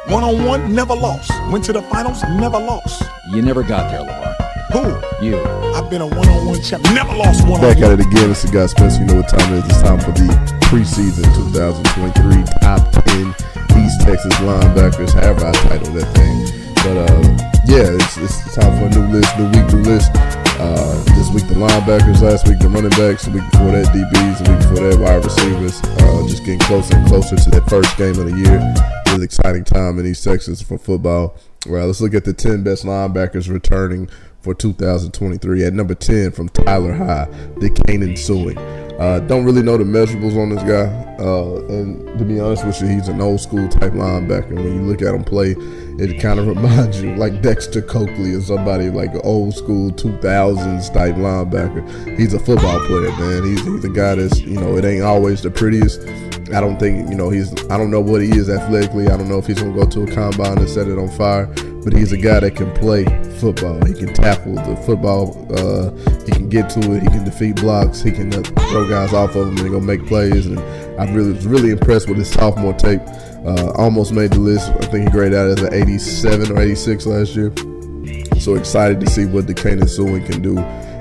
One-on-one, never lost. Went to the finals, never lost. You never got there, LeVar. Who? You. I've been a one-on-one champ, never lost one-on-one. Back at it again. It's the guy Spencer. You know what time it is. It's time for the preseason 2023 top 10 East Texas linebackers. However I titled that thing. But yeah, it's time for a new list, new week, new list. This week the linebackers, last week the running backs, the week before that DBs, the week before that wide receivers. Just getting closer and closer to that first game of the year. Really exciting time in East Texas for football. Well, let's look at the 10 best linebackers returning for 2023. At number 10 from Tyler High, the Kanan Suing. Don't really know the measurables on this guy. And to be honest with you, he's an old school type linebacker. When you look at him play, it kind of reminds you like Dexter Coakley or somebody like an old school 2000s type linebacker. He's a football player, man. He's a guy that's, it ain't always the prettiest. I don't think, I don't know what he is athletically. I don't know if he's going to go to a combine and set it on fire. But he's a guy that can play football. He can tackle the football. He can get to it. He can defeat blocks. He can throw guys off of him and go make plays. And I was really impressed with his sophomore tape. Almost made the list. I think he graded out as an 87 or 86 last year. So excited to see what the Kanan Suing can do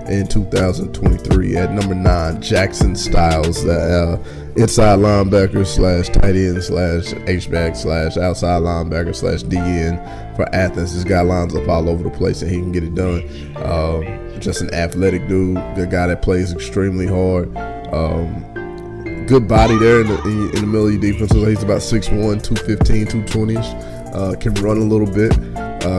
in 2023. At number 9, Jackson Styles, the inside linebacker / tight end / H-back / outside linebacker / DN for Athens. This guy lines up all over the place and he can get it done. Just an athletic dude, a guy that plays extremely hard. Good body there in the middle of your defense. He's about 6'1", 215, 220ish. Can run a little bit.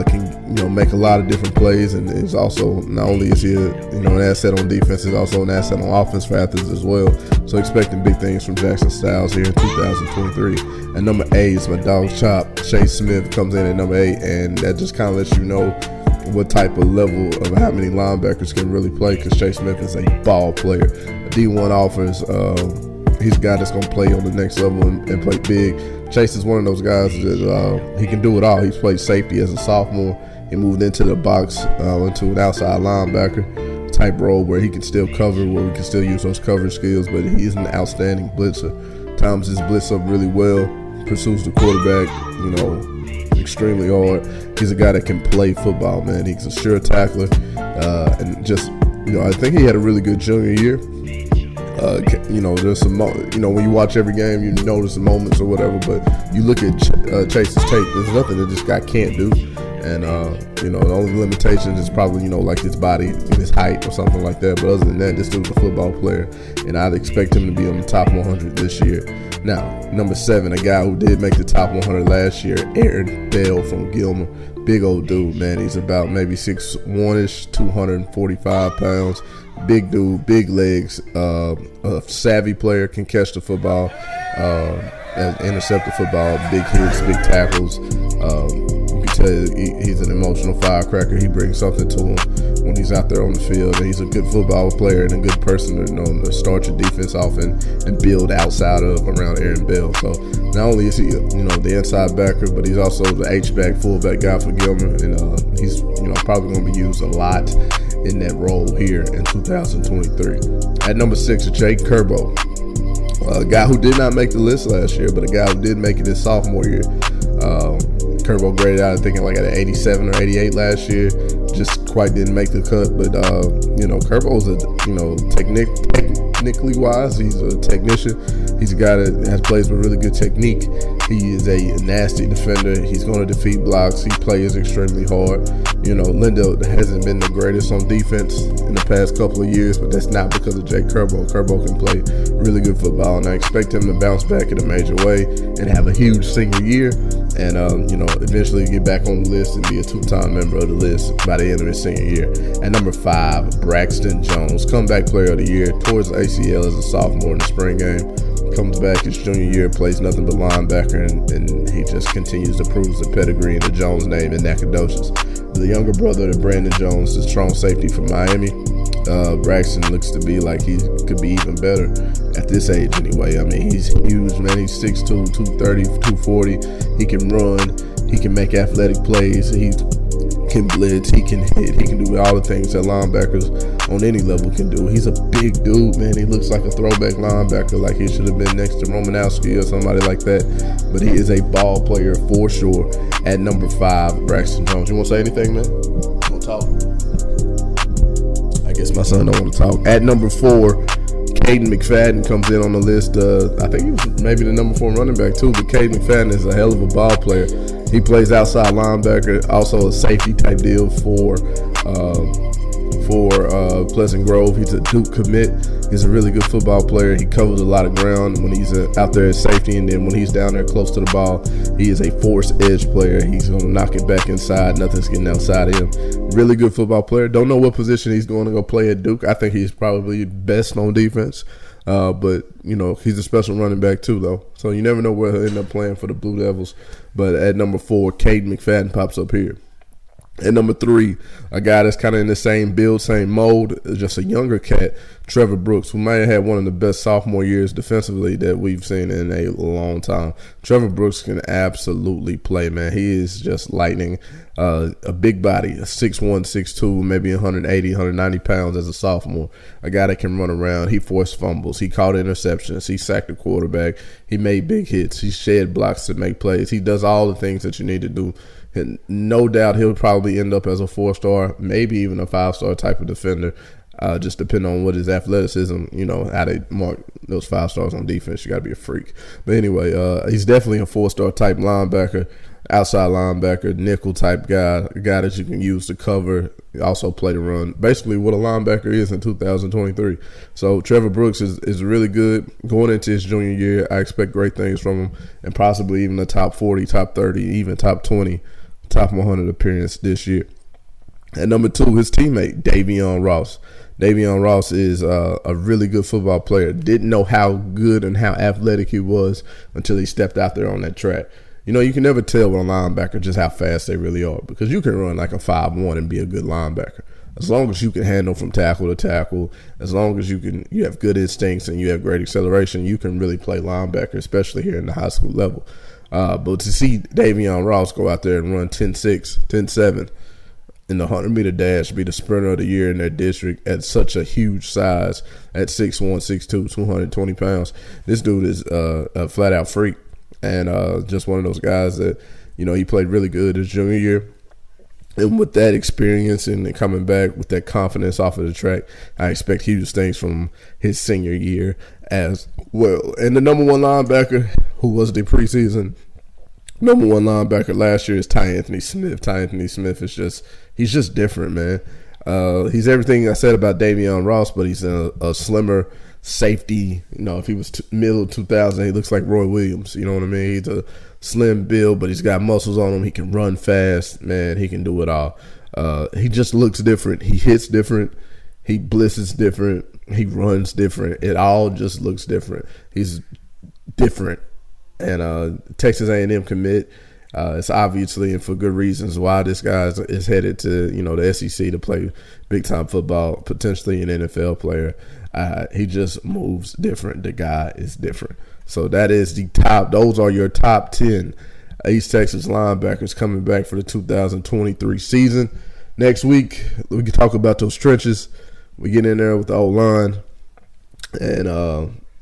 Can make a lot of different plays, and is also not only is he an asset on defense, he's also an asset on offense for Athens as well. So expecting big things from Jackson Styles here in 2023. And number 8 is my dog Chop. Chase Smith comes in at number 8, and that just kind of lets you know what type of level of how many linebackers can really play, because Chase Smith is a ball player. A D1 offers. He's a guy that's going to play on the next level and play big. Chase is one of those guys that he can do it all. He's played safety as a sophomore. He moved into the box, into an outside linebacker type role where he can still cover, where we can still use those coverage skills, but he's an outstanding blitzer. Times his blitz up really well, pursues the quarterback, extremely hard. He's a guy that can play football, man. He's a sure tackler, and just, I think he had a really good junior year. There's some, when you watch every game, you notice the moments or whatever, but you look at Chase's tape, there's nothing that this guy can't do. And, the only limitation is probably, like his body and his height or something like that. But other than that, this dude's a football player, and I'd expect him to be on the top 100 this year. Now, number 7, a guy who did make the top 100 last year, Aaron Bell from Gilmer. Big old dude, man. He's about maybe 6'1"ish, 245 pounds. Big dude, big legs, a savvy player, can catch the football, intercept the football, big hits, big tackles. You can tell he's an emotional firecracker. He brings something to him when he's out there on the field. And he's a good football player and a good person to start your defense off and build outside of around Aaron Bell. So not only is he the inside backer, but he's also the H-back, fullback guy for Gilmer, and he's probably going to be used a lot in that role here in 2023. At number 6, Jake Curbo, a guy who did not make the list last year, but a guy who did make it his sophomore year. Curbo graded out, I think, like at an 87 or 88 last year. Just quite didn't make the cut, but Curbo's technically wise, he's a technician. He's a guy that has plays with really good technique. He is a nasty defender. He's going to defeat blocks. He plays extremely hard. Linda hasn't been the greatest on defense in the past couple of years, but that's not because of Jake Curbo. Curbo can play really good football, and I expect him to bounce back in a major way and have a huge senior year, and eventually get back on the list and be a 2-time member of the list by the end of his senior year. At number 5, Braxton Jones, comeback player of the year, towards the ACL as a sophomore in the spring game. Comes back his junior year, plays nothing but linebacker, and he just continues to prove the pedigree and the Jones name in Nacogdoches. The younger brother to Brandon Jones, the strong safety from Miami. Braxton looks to be like he could be even better at this age anyway. I mean, he's huge, man. He's 6'2", 230, 240. He can run. He can make athletic plays. He can blitz, he can hit, he can do all the things that linebackers on any level can do. He's a big dude, man. He looks like a throwback linebacker, like he should have been next to Romanowski or somebody like that. But he is a ball player for sure. At number 5, Braxton Jones. You want to say anything, man? Want to talk? I guess my son don't want to talk. At number 4, Kaden McFadden comes in on the list. I think he was maybe the number 4 running back too, but Kaden McFadden is a hell of a ball player. He plays outside linebacker, also a safety type deal for Pleasant Grove. He's a Duke commit. He's a really good football player. He covers a lot of ground when he's out there at safety, and then when he's down there close to the ball, he is a force edge player. He's going to knock it back inside. Nothing's getting outside of him. Really good football player. Don't know what position he's going to go play at Duke. I think he's probably best on defense. But, you know, he's a special running back too, though. So you never know where he'll end up playing for the Blue Devils. But at number 4, Kaden McFadden pops up here. At number 3, a guy that's kind of in the same build, same mold, just a younger cat, Trevor Brooks, who may have had one of the best sophomore years defensively that we've seen in a long time. Trevor Brooks can absolutely play, man. He is just lightning. A big body, a 6'1", 6'2", maybe 180, 190 pounds as a sophomore. A guy that can run around. He forced fumbles. He caught interceptions. He sacked the quarterback. He made big hits. He shed blocks to make plays. He does all the things that you need to do. And no doubt he'll probably end up as a 4-star, maybe even a 5-star type of defender, just depending on what his athleticism, you know, how they mark those 5 stars on defense. You got to be a freak. But anyway, he's definitely a 4-star type linebacker, outside linebacker, nickel type guy, a guy that you can use to cover, also play the run. Basically what a linebacker is in 2023. So Trevor Brooks is really good going into his junior year. I expect great things from him, and possibly even a top 40, top 30, even top 20, top 100 appearance this year. At number 2, his teammate, Davion Ross. Davion Ross is a really good football player. Didn't know how good and how athletic he was until he stepped out there on that track. You know, you can never tell with a linebacker just how fast they really are, because you can run like a 5'1" and be a good linebacker. As long as you can handle from tackle to tackle, as long as you have good instincts and you have great acceleration, you can really play linebacker, especially here in the high school level. But to see Davion Ross go out there and run 10.6, 10.7 in the 100-meter dash, be the sprinter of the year in their district at such a huge size, at 6'1", 6'2", 220 pounds, this dude is a flat-out freak. And just one of those guys that, you know, he played really good his junior year. And with that experience and coming back with that confidence off of the track, I expect huge things from his senior year as well. And the number 1 linebacker, who was the preseason number 1 linebacker last year, is Ty Anthony Smith. Ty Anthony Smith is he's just different, man. He's everything I said about Davion Ross, but he's a slimmer safety. You know, if he was middle 2000, he looks like Roy Williams. You know what I mean? He's a slim build, but he's got muscles on him. He can run fast, man. He can do it all. He just looks different. He hits different. He blitzes different. He runs different. It all just looks different. He's different. And Texas A&M commit. It's obviously, and for good reasons, why this guy is headed to, you know, the SEC to play big-time football, potentially an NFL player. He just moves different. The guy is different. So that is the top. Those are your top 10 East Texas linebackers coming back for the 2023 season. Next week, we can talk about those trenches. We get in there with the O-line. And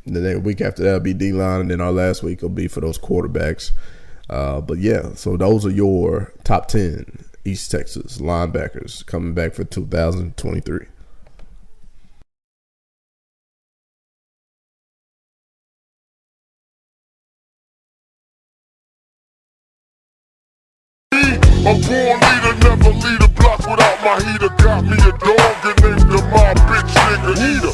the week after that will be D-line. And then our last week will be for those quarterbacks. But yeah, so those are your top 10 East Texas linebackers coming back for 2023. A born leader, never lead a block without my heater. Got me a dog and named him my bitch nigga eater.